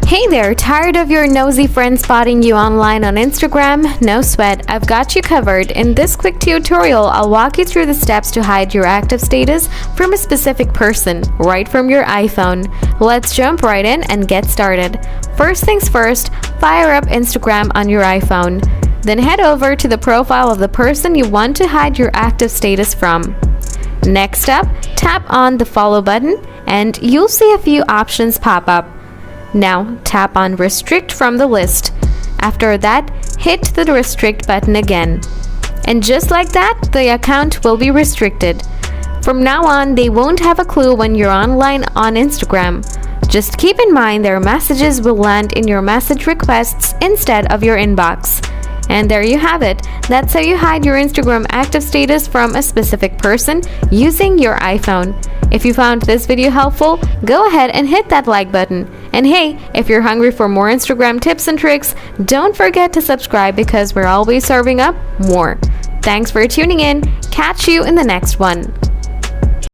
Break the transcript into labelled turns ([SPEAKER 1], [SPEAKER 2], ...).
[SPEAKER 1] Hey there, tired of your nosy friends spotting you online on Instagram? No sweat, I've got you covered. In this quick tutorial, I'll walk you through the steps to hide your active status from a specific person, right from your iPhone. Let's jump right in and get started. First things first, fire up Instagram on your iPhone. Then head over to the profile of the person you want to hide your active status from. Next up, tap on the follow button and you'll see a few options pop up. Now tap on Restrict from the list. After that, hit the Restrict button again. And just like that, the account will be restricted. From now on, they won't have a clue when you're online on Instagram. Just keep in mind their messages will land in your message requests instead of your inbox. And there you have it. That's how you hide your Instagram active status from a specific person using your iPhone. If you found this video helpful, go ahead and hit that like button. And hey, if you're hungry for more Instagram tips and tricks, don't forget to subscribe because we're always serving up more. Thanks for tuning in. Catch you in the next one.